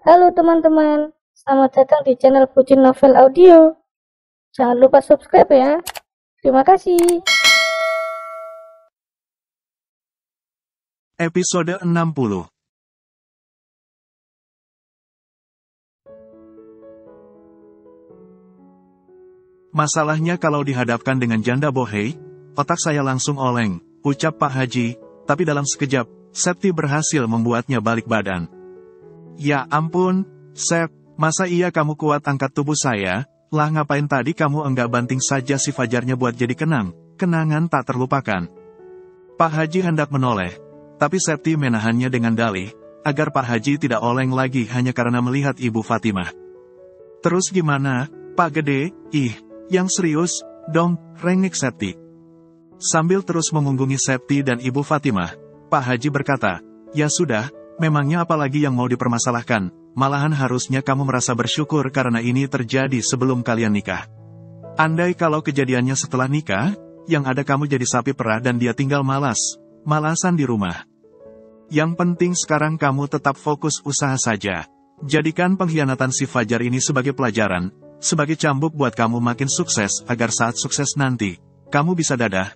Halo teman-teman, selamat datang di channel Pucin Novel Audio. Jangan lupa subscribe ya. Terima kasih. Episode 60. Masalahnya kalau dihadapkan dengan janda bohei, otak saya langsung oleng, ucap Pak Haji, tapi dalam sekejap, Septi berhasil membuatnya balik badan. Ya ampun, Sep, masa iya kamu kuat angkat tubuh saya? Lah ngapain tadi kamu enggak banting saja si Fajarnya buat jadi kenangan tak terlupakan. Pak Haji hendak menoleh, tapi Septi menahannya dengan dalih, agar Pak Haji tidak oleng lagi hanya karena melihat Ibu Fatimah. Terus gimana, Pak Gede? Yang serius, dong, rengek Septi. Sambil terus mengunggungi Septi dan Ibu Fatimah, Pak Haji berkata, ya sudah, memangnya apalagi yang mau dipermasalahkan, malahan harusnya kamu merasa bersyukur karena ini terjadi sebelum kalian nikah. Andai kalau kejadiannya setelah nikah, yang ada kamu jadi sapi perah dan dia tinggal malasan di rumah. Yang penting sekarang kamu tetap fokus usaha saja. Jadikan pengkhianatan si Fajar ini sebagai pelajaran, sebagai cambuk buat kamu makin sukses agar saat sukses nanti, kamu bisa dadah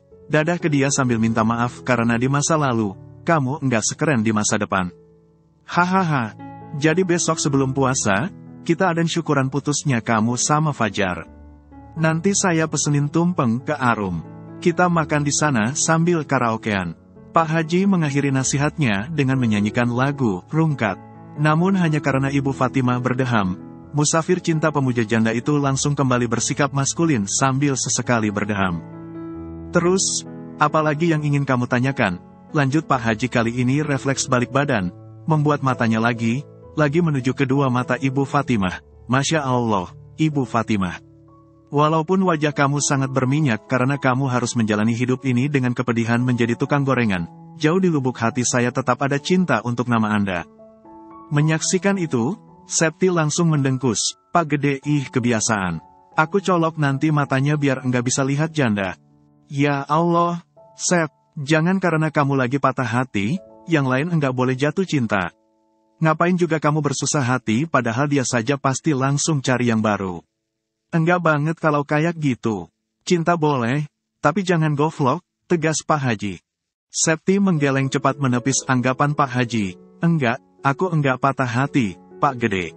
ke dia sambil minta maaf karena di masa lalu, kamu enggak sekeren di masa depan. Hahaha, jadi besok sebelum puasa, kita adain syukuran putusnya kamu sama Fajar. Nanti saya pesenin tumpeng ke Arum. Kita makan di sana sambil karaokean. Pak Haji mengakhiri nasihatnya dengan menyanyikan lagu Rungkat. Namun hanya karena Ibu Fatimah berdeham, musafir cinta pemuja janda itu langsung kembali bersikap maskulin sambil sesekali berdeham. Terus, apalagi yang ingin kamu tanyakan? Lanjut Pak Haji kali ini refleks balik badan, membuat matanya lagi menuju kedua mata Ibu Fatimah. Masya Allah, Ibu Fatimah. Walaupun wajah kamu sangat berminyak karena kamu harus menjalani hidup ini dengan kepedihan menjadi tukang gorengan, jauh di lubuk hati saya tetap ada cinta untuk nama Anda. Menyaksikan itu, Septi langsung mendengkus, Pak Gede kebiasaan. Aku colok nanti matanya biar enggak bisa lihat janda. Ya Allah, Sep, jangan karena kamu lagi patah hati, yang lain enggak boleh jatuh cinta. Ngapain juga kamu bersusah hati padahal dia saja pasti langsung cari yang baru. Enggak banget kalau kayak gitu. Cinta boleh, tapi jangan goflok, tegas Pak Haji. Septi menggeleng cepat menepis anggapan Pak Haji. Enggak, aku enggak patah hati, Pak Gede.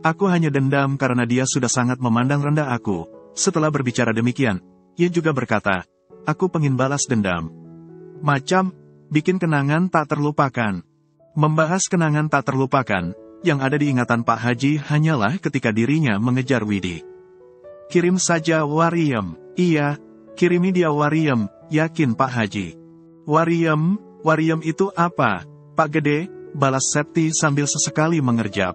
Aku hanya dendam karena dia sudah sangat memandang rendah aku. Setelah berbicara demikian, ia juga berkata, aku pengin balas dendam. Macam, bikin kenangan tak terlupakan. Membahas kenangan tak terlupakan, yang ada di ingatan Pak Haji hanyalah ketika dirinya mengejar Widi. Kirim saja Wariem. Iya, kirimi dia Wariem, yakin Pak Haji. Wariem itu apa, Pak Gede? Balas Septi sambil sesekali mengerjap.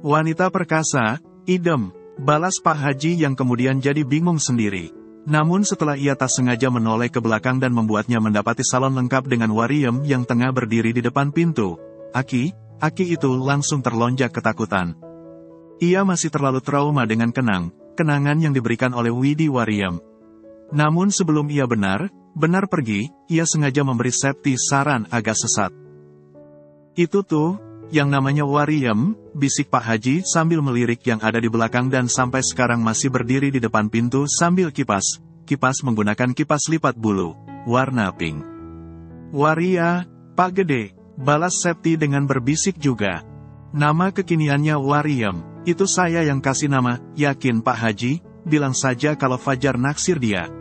Wanita perkasa, idem, balas Pak Haji yang kemudian jadi bingung sendiri. Namun setelah ia tak sengaja menoleh ke belakang dan membuatnya mendapati salon lengkap dengan Wariem yang tengah berdiri di depan pintu, Aki itu langsung terlonjak ketakutan. Ia masih terlalu trauma dengan kenangan yang diberikan oleh Widi Wariem. Namun sebelum ia benar pergi, ia sengaja memberi Septi saran agak sesat. Itu tuh, yang namanya Wariem, bisik Pak Haji sambil melirik yang ada di belakang dan sampai sekarang masih berdiri di depan pintu sambil kipas menggunakan kipas lipat bulu, warna pink. Waria, Pak Gede, balas Septi dengan berbisik juga. Nama kekiniannya Wariem. Itu saya yang kasih nama, yakin Pak Haji, bilang saja kalau Fajar naksir dia.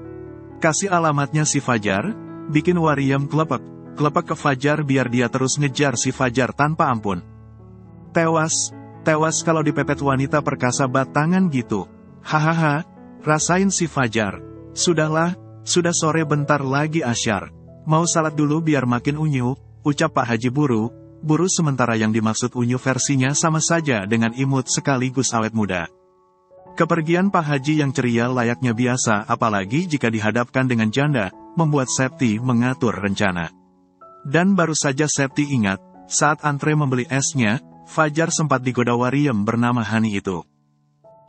Kasih alamatnya si Fajar, bikin Wariem kelepek ke Fajar biar dia terus ngejar si Fajar tanpa ampun. Tewas kalau dipepet wanita perkasa batangan gitu. Hahaha, rasain si Fajar. Sudahlah, sudah sore bentar lagi asyar. Mau salat dulu biar makin unyu, ucap Pak Haji buru sementara yang dimaksud unyu versinya sama saja dengan imut sekaligus awet muda. Kepergian Pak Haji yang ceria layaknya biasa apalagi jika dihadapkan dengan janda, membuat Septi mengatur rencana. Dan baru saja Septi ingat, saat antre membeli esnya, Fajar sempat digoda Wariem bernama Hani itu.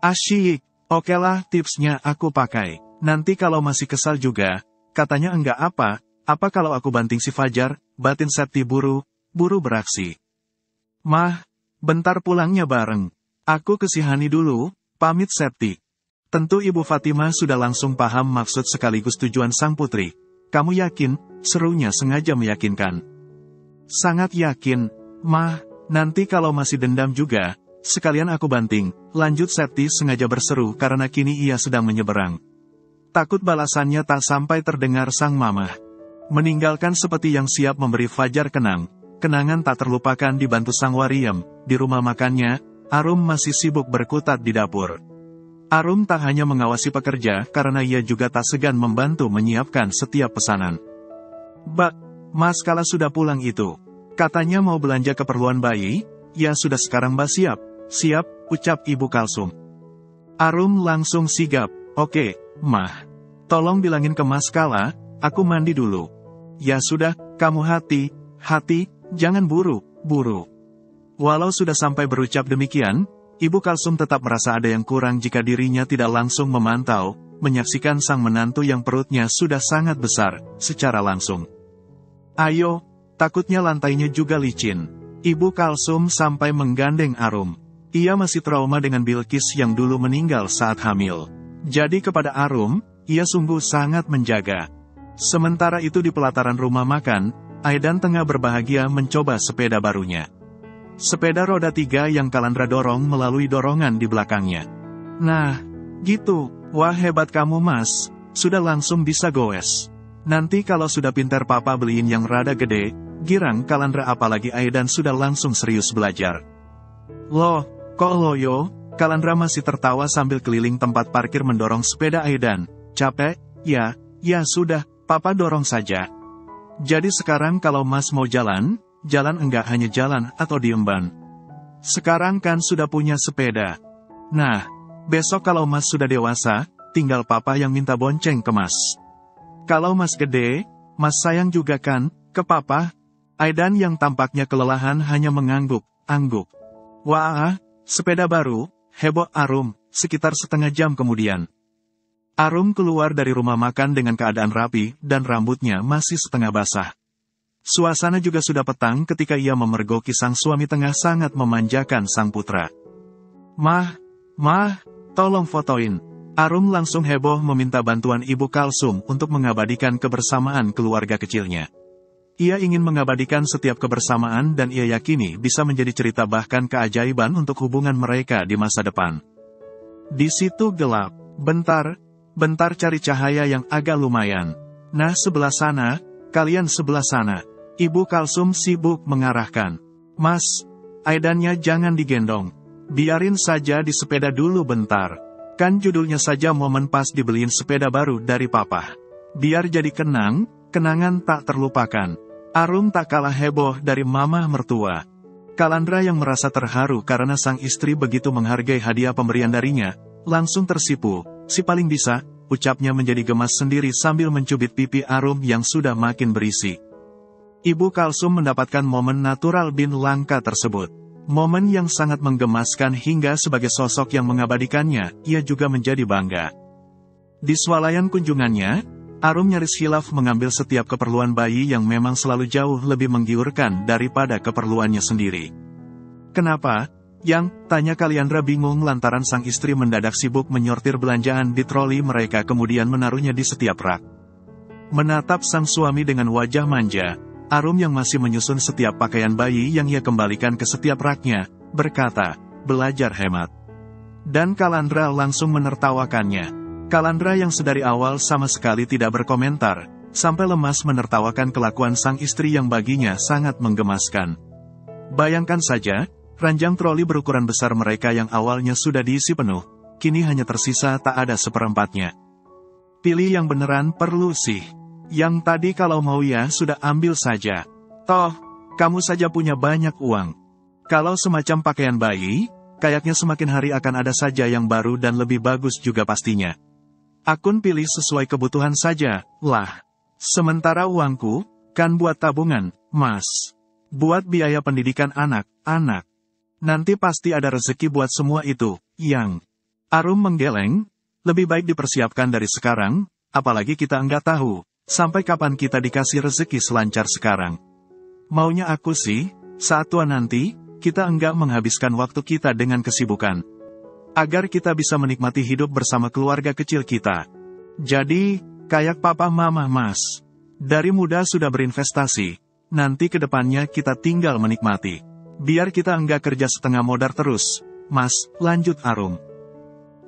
Asyik, okelah tipsnya aku pakai. Nanti kalau masih kesal juga, katanya enggak apa kalau aku banting si Fajar, batin Septi buru beraksi. Mah, bentar pulangnya bareng. Aku ke si Hani dulu, pamit Septi. Tentu Ibu Fatimah sudah langsung paham maksud sekaligus tujuan sang putri. Kamu yakin? Serunya sengaja meyakinkan. Sangat yakin, Mah, nanti kalau masih dendam juga, sekalian aku banting, lanjut Septi sengaja berseru karena kini ia sedang menyeberang. Takut balasannya tak sampai terdengar sang mamah. Meninggalkan seperti yang siap memberi fajar kenangan tak terlupakan dibantu sang Wariem. Di rumah makannya, Arum masih sibuk berkutat di dapur. Arum tak hanya mengawasi pekerja karena ia juga tak segan membantu menyiapkan setiap pesanan. Bak, Mas Kala sudah pulang itu. Katanya mau belanja keperluan bayi, ya sudah sekarang Mbak siap. Siap, ucap Ibu Kalsum. Arum langsung sigap, oke, Mah. Tolong bilangin ke Mas Kala, aku mandi dulu. Ya sudah, kamu hati, jangan buru. Walau sudah sampai berucap demikian, Ibu Kalsum tetap merasa ada yang kurang jika dirinya tidak langsung memantau, menyaksikan sang menantu yang perutnya sudah sangat besar, secara langsung. Ayo, takutnya lantainya juga licin. Ibu Kalsum sampai menggandeng Arum. Ia masih trauma dengan Bilqis yang dulu meninggal saat hamil. Jadi kepada Arum, ia sungguh sangat menjaga. Sementara itu di pelataran rumah makan, Aidan tengah berbahagia mencoba sepeda barunya. Sepeda roda 3 yang Kalandra dorong melalui dorongan di belakangnya. Nah, gitu, wah hebat kamu Mas, sudah langsung bisa goes. Nanti kalau sudah pintar papa beliin yang rada gede, girang Kalandra apalagi Aidan sudah langsung serius belajar. Loh, kok loyo? Kalandra masih tertawa sambil keliling tempat parkir mendorong sepeda Aidan. Capek? Ya sudah, papa dorong saja. Jadi sekarang kalau Mas mau jalan enggak hanya jalan atau diemban. Sekarang kan sudah punya sepeda. Nah, besok kalau Mas sudah dewasa, tinggal papa yang minta bonceng ke Mas. Kalau Mas gede, Mas sayang juga kan, ke papa? Aidan yang tampaknya kelelahan hanya mengangguk. Wah, sepeda baru, heboh Arum, sekitar setengah jam kemudian. Arum keluar dari rumah makan dengan keadaan rapi, dan rambutnya masih setengah basah. Suasana juga sudah petang ketika ia memergoki sang suami tengah sangat memanjakan sang putra. Mah, tolong fotoin. Arum langsung heboh meminta bantuan Ibu Kalsum untuk mengabadikan kebersamaan keluarga kecilnya. Ia ingin mengabadikan setiap kebersamaan dan ia yakini bisa menjadi cerita bahkan keajaiban untuk hubungan mereka di masa depan. Di situ gelap, bentar cari cahaya yang agak lumayan. Nah sebelah sana, kalian sebelah sana. Ibu Kalsum sibuk mengarahkan. Mas, Aidannya jangan digendong. Biarin saja di sepeda dulu bentar. Kan judulnya saja momen pas dibeliin sepeda baru dari papa. Biar jadi kenangan tak terlupakan. Arum tak kalah heboh dari mama mertua. Kalandra yang merasa terharu karena sang istri begitu menghargai hadiah pemberian darinya, langsung tersipu. Si paling bisa, ucapnya menjadi gemas sendiri sambil mencubit pipi Arum yang sudah makin berisi. Ibu Kalsum mendapatkan momen natural bin langka tersebut. Momen yang sangat menggemaskan hingga sebagai sosok yang mengabadikannya, ia juga menjadi bangga. Di swalayan kunjungannya, Arum nyaris hilaf mengambil setiap keperluan bayi yang memang selalu jauh lebih menggiurkan daripada keperluannya sendiri. Kenapa? Tanya Kaliandra bingung lantaran sang istri mendadak sibuk menyortir belanjaan di troli mereka kemudian menaruhnya di setiap rak. Menatap sang suami dengan wajah manja, Arum yang masih menyusun setiap pakaian bayi yang ia kembalikan ke setiap raknya, berkata, belajar hemat. Dan Kalandra langsung menertawakannya. Kalandra yang sedari awal sama sekali tidak berkomentar, sampai lemas menertawakan kelakuan sang istri yang baginya sangat menggemaskan. Bayangkan saja, ranjang troli berukuran besar mereka yang awalnya sudah diisi penuh, kini hanya tersisa tak ada seperempatnya. Pilih yang beneran perlu sih. Yang tadi kalau mau ya sudah ambil saja. Toh, kamu saja punya banyak uang. Kalau semacam pakaian bayi, kayaknya semakin hari akan ada saja yang baru dan lebih bagus juga pastinya. Akun pilih sesuai kebutuhan saja, lah. Sementara uangku, kan buat tabungan, Mas. Buat biaya pendidikan anak-anak. Nanti pasti ada rezeki buat semua itu, yang. Arum menggeleng, lebih baik dipersiapkan dari sekarang, apalagi kita enggak tahu. Sampai kapan kita dikasih rezeki selancar sekarang? Maunya aku sih, saat tua nanti, kita enggak menghabiskan waktu kita dengan kesibukan. Agar kita bisa menikmati hidup bersama keluarga kecil kita. Jadi, kayak papa mama mas. Dari muda sudah berinvestasi. Nanti ke depannya kita tinggal menikmati. Biar kita enggak kerja setengah modar terus. Mas, lanjut Arum.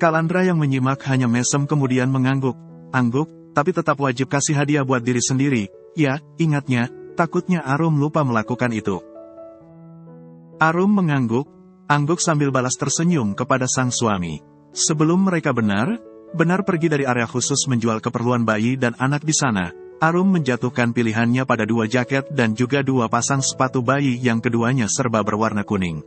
Kalandra yang menyimak hanya mesem kemudian mengangguk. Angguk, tapi tetap wajib kasih hadiah buat diri sendiri. Ya, ingatnya, takutnya Arum lupa melakukan itu. Arum mengangguk, angguk sambil balas tersenyum kepada sang suami. Sebelum mereka benar pergi dari area khusus menjual keperluan bayi dan anak di sana, Arum menjatuhkan pilihannya pada 2 jaket dan juga 2 pasang sepatu bayi yang keduanya serba berwarna kuning.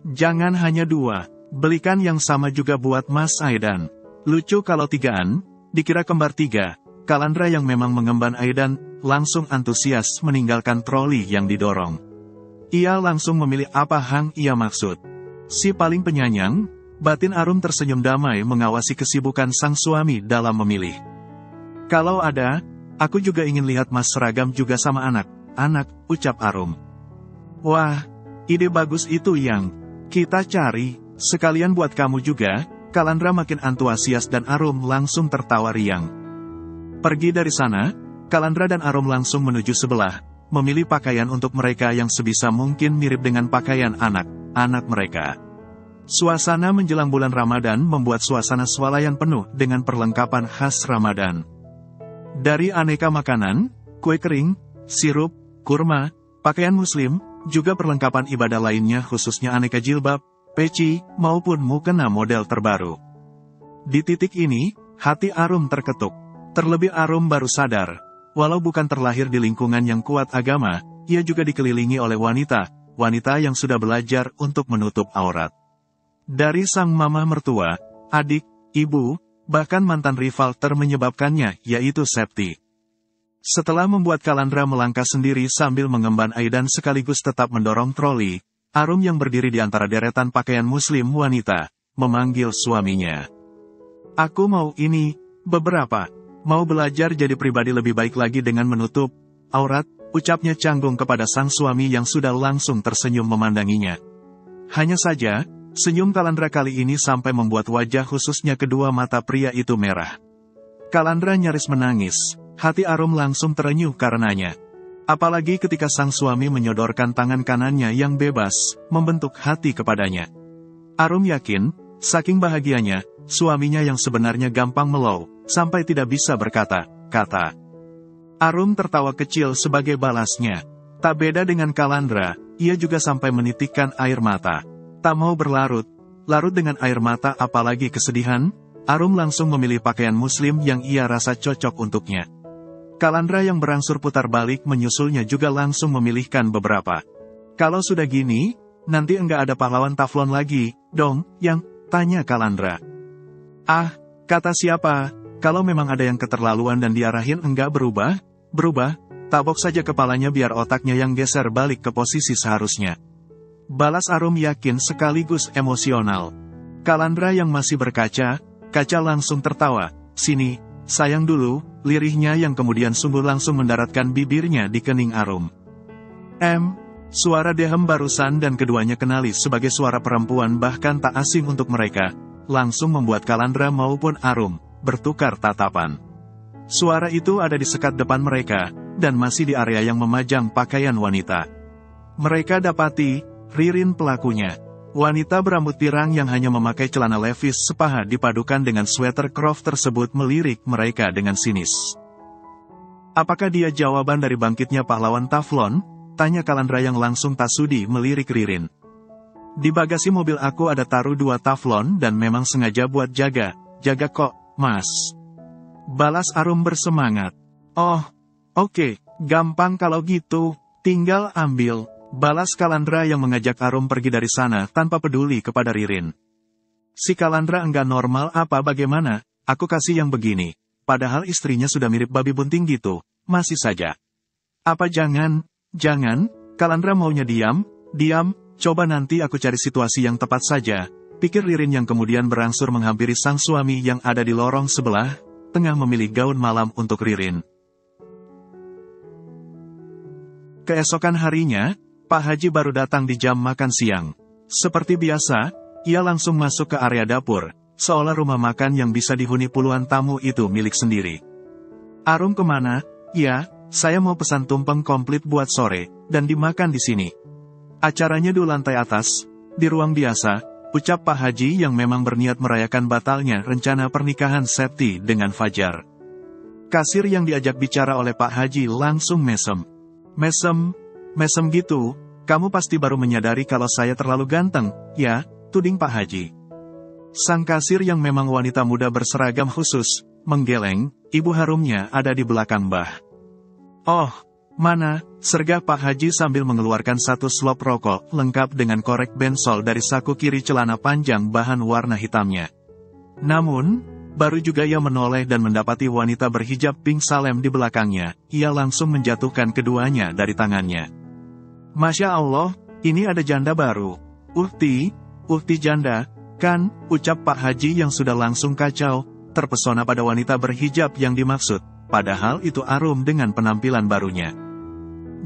Jangan hanya 2, belikan yang sama juga buat Mas Aidan. Lucu kalau 3-an, dikira kembar 3, Kalandra yang memang mengemban Aidan, langsung antusias meninggalkan troli yang didorong. Ia langsung memilih apa hang ia maksud. Si paling penyayang, batin Arum tersenyum damai mengawasi kesibukan sang suami dalam memilih. Kalau ada, aku juga ingin lihat Mas seragam juga sama anak, ucap Arum. Wah, ide bagus itu yang kita cari, sekalian buat kamu juga. Kalandra makin antusias dan Arum langsung tertawa riang. Pergi dari sana, Kalandra dan Arum langsung menuju sebelah, memilih pakaian untuk mereka yang sebisa mungkin mirip dengan pakaian anak mereka. Suasana menjelang bulan Ramadan membuat suasana swalayan penuh dengan perlengkapan khas Ramadan. Dari aneka makanan, kue kering, sirup, kurma, pakaian muslim, juga perlengkapan ibadah lainnya khususnya aneka jilbab, peci, maupun mukena model terbaru. Di titik ini, hati Arum terketuk. Terlebih Arum baru sadar, walau bukan terlahir di lingkungan yang kuat agama, ia juga dikelilingi oleh wanita yang sudah belajar untuk menutup aurat. Dari sang mama mertua, adik, ibu, bahkan mantan rival menyebabkannya, yaitu Septi. Setelah membuat Kalandra melangkah sendiri sambil mengemban Aidan sekaligus tetap mendorong troli, Arum yang berdiri di antara deretan pakaian muslim wanita, memanggil suaminya. Aku mau ini, beberapa. Mau belajar jadi pribadi lebih baik lagi dengan menutup aurat, ucapnya canggung kepada sang suami yang sudah langsung tersenyum memandanginya. Hanya saja, senyum Kalandra kali ini sampai membuat wajah khususnya kedua mata pria itu merah. Kalandra nyaris menangis, hati Arum langsung terenyuh karenanya. Apalagi ketika sang suami menyodorkan tangan kanannya yang bebas, membentuk hati kepadanya. Arum yakin, saking bahagianya, suaminya yang sebenarnya gampang melau, sampai tidak bisa berkata-kata. Arum tertawa kecil sebagai balasnya. Tak beda dengan Kalandra, ia juga sampai menitikkan air mata. Tak mau larut dengan air mata apalagi kesedihan, Arum langsung memilih pakaian muslim yang ia rasa cocok untuknya. Kalandra yang berangsur putar balik menyusulnya juga langsung memilihkan beberapa. Kalau sudah gini, nanti enggak ada pahlawan taflon lagi, dong, yang tanya Kalandra. Ah, kata siapa? Kalau memang ada yang keterlaluan dan diarahin enggak berubah, tabok saja kepalanya biar otaknya yang geser balik ke posisi seharusnya. Balas Arum yakin sekaligus emosional. Kalandra yang masih berkaca langsung tertawa. Sini, sayang dulu, lirihnya yang kemudian sungguh langsung mendaratkan bibirnya di kening Arum. Suara Dehem barusan dan keduanya kenali sebagai suara perempuan bahkan tak asing untuk mereka, langsung membuat Kalandra maupun Arum bertukar tatapan. Suara itu ada di sekat depan mereka, dan masih di area yang memajang pakaian wanita. Mereka dapati, Ririn pelakunya. Wanita berambut pirang yang hanya memakai celana levis sepaha dipadukan dengan sweater Croft tersebut melirik mereka dengan sinis. Apakah dia jawaban dari bangkitnya pahlawan Taflon? Tanya Kalandra yang langsung tak sudi melirik Ririn. Di bagasi mobil aku ada taruh 2 Taflon dan memang sengaja buat jaga kok, Mas. Balas Arum bersemangat. Oh, oke, gampang kalau gitu, tinggal ambil. Balas Kalandra yang mengajak Arum pergi dari sana tanpa peduli kepada Ririn. Si Kalandra enggak normal apa bagaimana, aku kasih yang begini. Padahal istrinya sudah mirip babi bunting gitu, masih saja. Apa jangan, Kalandra maunya diam, coba nanti aku cari situasi yang tepat saja, pikir Ririn yang kemudian berangsur menghampiri sang suami yang ada di lorong sebelah, tengah memilih gaun malam untuk Ririn. Keesokan harinya, Pak Haji baru datang di jam makan siang. Seperti biasa, ia langsung masuk ke area dapur, seolah rumah makan yang bisa dihuni puluhan tamu itu milik sendiri. Arum kemana? Ya, saya mau pesan tumpeng komplit buat sore, dan dimakan di sini. Acaranya di lantai atas, di ruang biasa, ucap Pak Haji yang memang berniat merayakan batalnya rencana pernikahan Septi dengan Fajar. Kasir yang diajak bicara oleh Pak Haji langsung mesem. Mesem gitu, kamu pasti baru menyadari kalau saya terlalu ganteng, ya, tuding Pak Haji. Sang kasir yang memang wanita muda berseragam khusus, menggeleng, ibu harumnya ada di belakang Mbah. Oh, mana, sergah Pak Haji sambil mengeluarkan satu slop rokok, lengkap dengan korek bensol dari saku kiri celana panjang bahan warna hitamnya. Namun, baru juga ia menoleh dan mendapati wanita berhijab pink salem di belakangnya, ia langsung menjatuhkan keduanya dari tangannya. Masya Allah, ini ada janda baru. Uhti janda, kan, ucap Pak Haji yang sudah langsung kacau, terpesona pada wanita berhijab yang dimaksud, padahal itu Arum dengan penampilan barunya.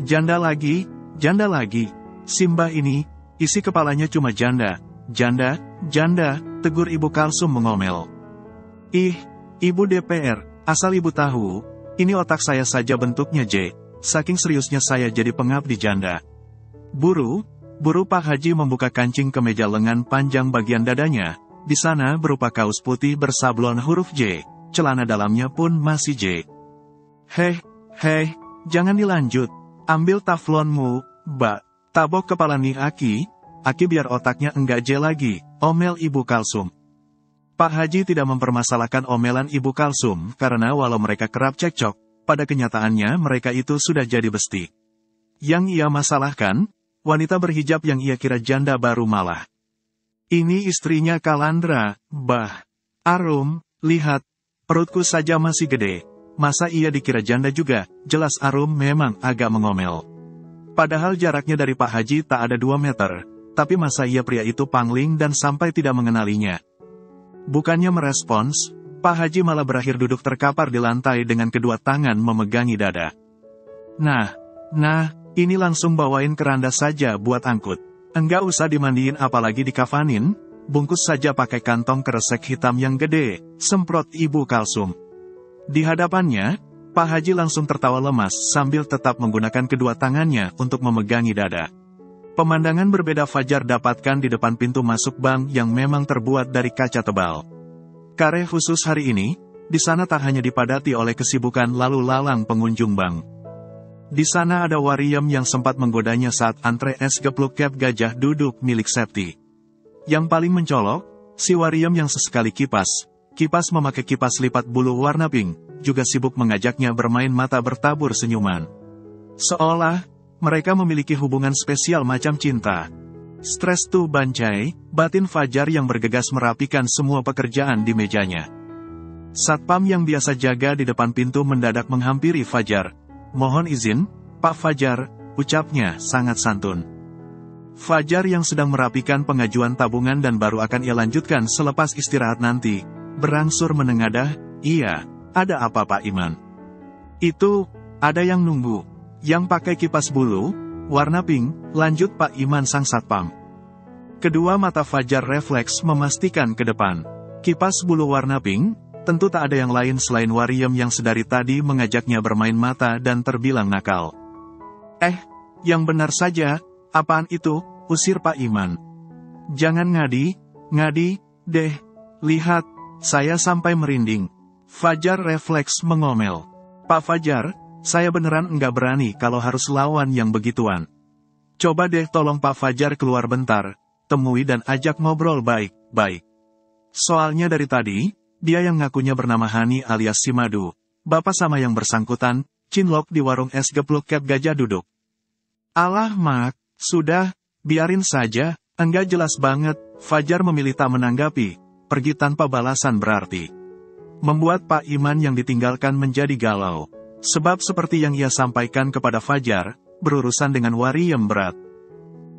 Janda lagi, Simbah ini, isi kepalanya cuma janda, tegur Ibu Kalsum mengomel. Ih, Ibu DPR, asal Ibu tahu, ini otak saya saja bentuknya J, saking seriusnya saya jadi pengabdi janda. Buru Pak Haji membuka kancing kemeja lengan panjang bagian dadanya, di sana berupa kaos putih bersablon huruf J, celana dalamnya pun masih J. Hei, jangan dilanjut, ambil taflonmu, Mbak, tabok kepala nih Aki biar otaknya enggak J lagi, omel Ibu Kalsum. Pak Haji tidak mempermasalahkan omelan Ibu Kalsum karena walau mereka kerap cekcok, pada kenyataannya mereka itu sudah jadi besti. Yang ia masalahkan, wanita berhijab yang ia kira janda baru malah. Ini istrinya Kalandra, Bah. Arum, lihat, perutku saja masih gede. Masa ia dikira janda juga? Jelas Arum memang agak mengomel. Padahal jaraknya dari Pak Haji tak ada 2 meter, tapi masa ia pria itu pangling dan sampai tidak mengenalinya. Bukannya merespons, Pak Haji malah berakhir duduk terkapar di lantai dengan kedua tangan memegangi dada. Nah, ini langsung bawain keranda saja buat angkut. Enggak usah dimandiin apalagi dikafanin, bungkus saja pakai kantong kresek hitam yang gede, semprot Ibu Kalsum. Di hadapannya, Pak Haji langsung tertawa lemas sambil tetap menggunakan kedua tangannya untuk memegangi dada. Pemandangan berbeda Fajar dapatkan di depan pintu masuk bank yang memang terbuat dari kaca tebal. Kare khusus hari ini, di sana tak hanya dipadati oleh kesibukan lalu lalang pengunjung bank. Di sana ada Wariem yang sempat menggodanya saat antre es gepluk cap gajah duduk milik Septi. Yang paling mencolok, si Wariem yang sesekali kipas memakai kipas lipat bulu warna pink, juga sibuk mengajaknya bermain mata bertabur senyuman. Seolah, mereka memiliki hubungan spesial macam cinta. Stres tuh Bancai, batin Fajar yang bergegas merapikan semua pekerjaan di mejanya. Satpam yang biasa jaga di depan pintu mendadak menghampiri Fajar. Mohon izin, Pak Fajar, ucapnya sangat santun. Fajar yang sedang merapikan pengajuan tabungan dan baru akan ia lanjutkan selepas istirahat nanti, berangsur menengadah, iya, ada apa Pak Iman? Itu, ada yang nunggu, yang pakai kipas bulu, warna pink, lanjut Pak Iman sang satpam. Kedua mata Fajar refleks memastikan ke depan. Kipas bulu warna pink, tentu tak ada yang lain selain Wariem yang sedari tadi mengajaknya bermain mata dan terbilang nakal. Yang benar saja, apaan itu, usir Pak Iman. Jangan ngadi deh, lihat, saya sampai merinding. Fajar refleks mengomel. Pak Fajar, saya beneran enggak berani kalau harus lawan yang begituan. Coba deh tolong Pak Fajar keluar bentar, temui dan ajak ngobrol baik-baik. Soalnya dari tadi, dia yang ngakunya bernama Hani alias si Madu, bapak sama yang bersangkutan, cinlok di warung es gepluk cap gajah duduk. Alah Mak, sudah, biarin saja, enggak jelas banget, Fajar memilih tak menanggapi, pergi tanpa balasan berarti. Membuat Pak Iman yang ditinggalkan menjadi galau, sebab seperti yang ia sampaikan kepada Fajar, berurusan dengan Wariem berat.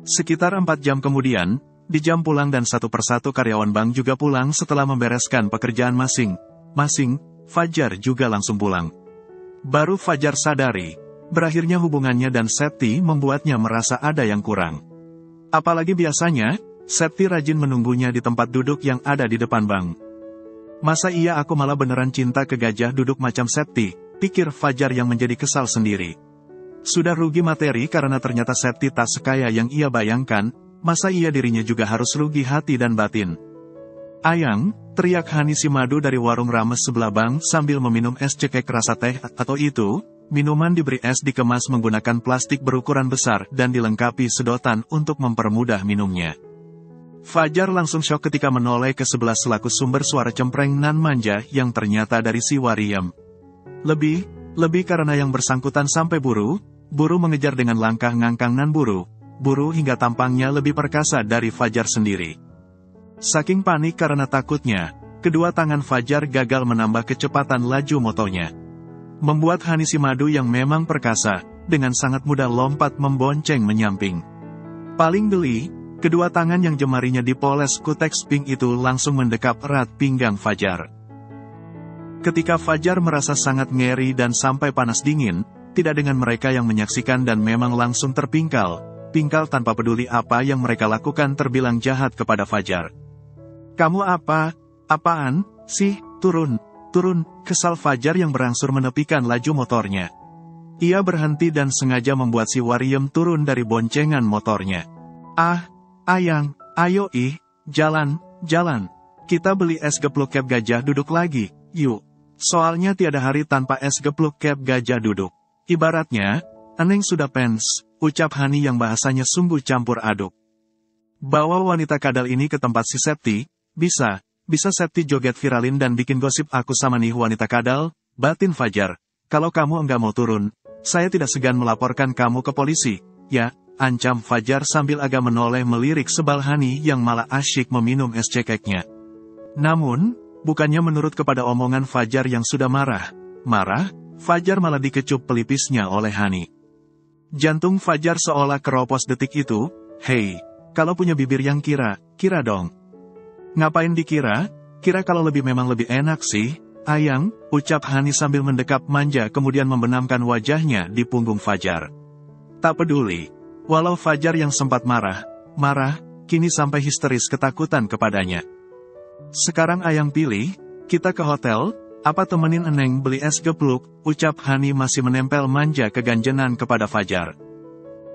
Sekitar 4 jam kemudian, di jam pulang dan satu persatu karyawan bank juga pulang setelah membereskan pekerjaan masing-masing, Fajar juga langsung pulang. Baru Fajar sadari, Berakhirnya hubungannya dan Septi membuatnya merasa ada yang kurang. Apalagi biasanya, Septi rajin menunggunya di tempat duduk yang ada di depan bank. Masa iya aku malah beneran cinta ke gajah duduk macam Septi, pikir Fajar yang menjadi kesal sendiri. Sudah rugi materi karena ternyata Septi tak sekaya yang ia bayangkan, masa iya dirinya juga harus rugi hati dan batin. Ayang, teriak Hani si Madu dari warung rames sebelah bank sambil meminum es cekek rasa teh atau itu. Minuman diberi es dikemas menggunakan plastik berukuran besar dan dilengkapi sedotan untuk mempermudah minumnya. Fajar langsung syok ketika menoleh ke sebelah selaku sumber suara cempreng nan manja yang ternyata dari si Wariem. Lebih karena yang bersangkutan sampai buru mengejar dengan langkah ngangkang nan buru hingga tampangnya lebih perkasa dari Fajar sendiri. Saking panik karena takutnya, kedua tangan Fajar gagal menambah kecepatan laju motonya. Membuat Hani si Madu yang memang perkasa, dengan sangat mudah lompat membonceng menyamping. Paling geli, kedua tangan yang jemarinya dipoles kuteks pink itu langsung mendekap erat pinggang Fajar. Ketika Fajar merasa sangat ngeri dan sampai panas dingin, tidak dengan mereka yang menyaksikan dan memang langsung terpingkal tanpa peduli apa yang mereka lakukan terbilang jahat kepada Fajar. Kamu apaan sih, turun, kesal Fajar yang berangsur menepikan laju motornya. Ia berhenti dan sengaja membuat si Wariem turun dari boncengan motornya. Ayang, ayo jalan, kita beli es gepluk kep gajah duduk lagi, yuk. Soalnya tiada hari tanpa es gepluk kep gajah duduk. Ibaratnya, Eneng sudah pens, ucap Hani yang bahasanya sungguh campur aduk. Bawa wanita kadal ini ke tempat si Septi, bisa Septi joget viralin dan bikin gosip aku sama nih wanita kadal, batin Fajar. Kalau kamu enggak mau turun, saya tidak segan melaporkan kamu ke polisi, ya, ancam Fajar sambil agak menoleh melirik sebal Hani yang malah asyik meminum es cekeknya. Namun, bukannya menurut kepada omongan Fajar yang sudah marah, Fajar malah dikecup pelipisnya oleh Hani. Jantung Fajar seolah keropos detik itu, hei, kalau punya bibir yang kira dong. Ngapain dikira? Kira kalau memang lebih enak sih, Ayang, ucap Hani sambil mendekap manja kemudian membenamkan wajahnya di punggung Fajar. Tak peduli, walau Fajar yang sempat marah, kini sampai histeris ketakutan kepadanya. Sekarang Ayang pilih, kita ke hotel, apa temenin Eneng beli es gepluk, ucap Hani masih menempel manja keganjenan kepada Fajar.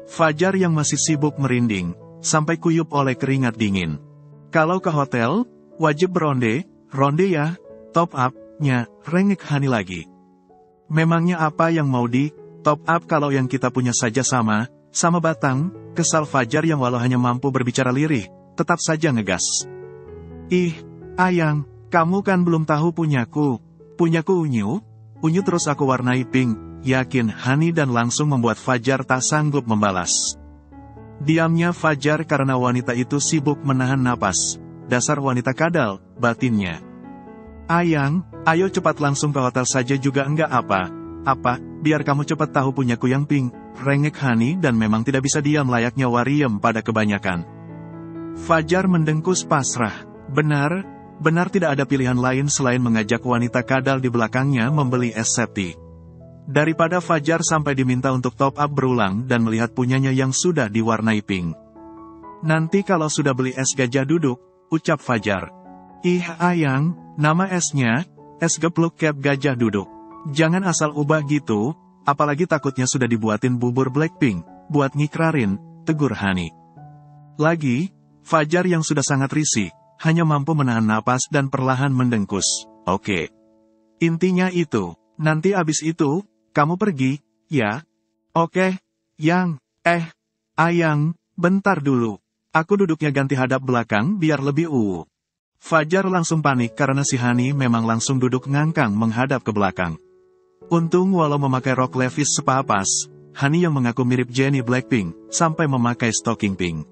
Fajar yang masih sibuk merinding, sampai kuyup oleh keringat dingin. Kalau ke hotel, wajib ronde ya, top up-nya, rengek Hani lagi. Memangnya apa yang mau di top up kalau yang kita punya saja sama batang, kesal Fajar yang walau hanya mampu berbicara lirih, tetap saja ngegas. Ayang, kamu kan belum tahu punyaku unyu terus aku warnai pink, yakin Hani dan langsung membuat Fajar tak sanggup membalas. Diamnya Fajar karena wanita itu sibuk menahan napas. Dasar wanita kadal, batinnya. Ayang, ayo cepat langsung ke hotel saja juga enggak apa, biar kamu cepat tahu punyaku yang pink, rengek Hani dan memang tidak bisa diam layaknya Wariem pada kebanyakan. Fajar mendengkus pasrah. Benar tidak ada pilihan lain selain mengajak wanita kadal di belakangnya membeli es Septi. Daripada Fajar sampai diminta untuk top up berulang dan melihat punyanya yang sudah diwarnai pink. Nanti kalau sudah beli es gajah duduk, ucap Fajar. Ayang, nama esnya, es gepluk kep gajah duduk. Jangan asal ubah gitu, apalagi takutnya sudah dibuatin bubur Blackpink, buat ngikrarin, tegur Hani. Lagi, Fajar yang sudah sangat risih, hanya mampu menahan napas dan perlahan mendengkus. Oke. Intinya itu, nanti abis itu, kamu pergi, ya? Oke, Ayang, bentar dulu. Aku duduknya ganti hadap belakang biar lebih Fajar langsung panik karena si Hani memang langsung duduk ngangkang menghadap ke belakang. Untung walau memakai rok Levi's sepapas, Hani yang mengaku mirip Jennie Blackpink, sampai memakai stocking pink.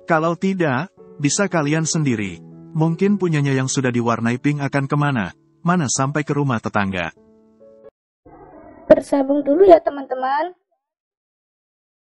Kalau tidak, bisa kalian sendiri. Mungkin punyanya yang sudah diwarnai pink akan kemana? Mana sampai ke rumah tetangga. Bersambung dulu ya teman-teman.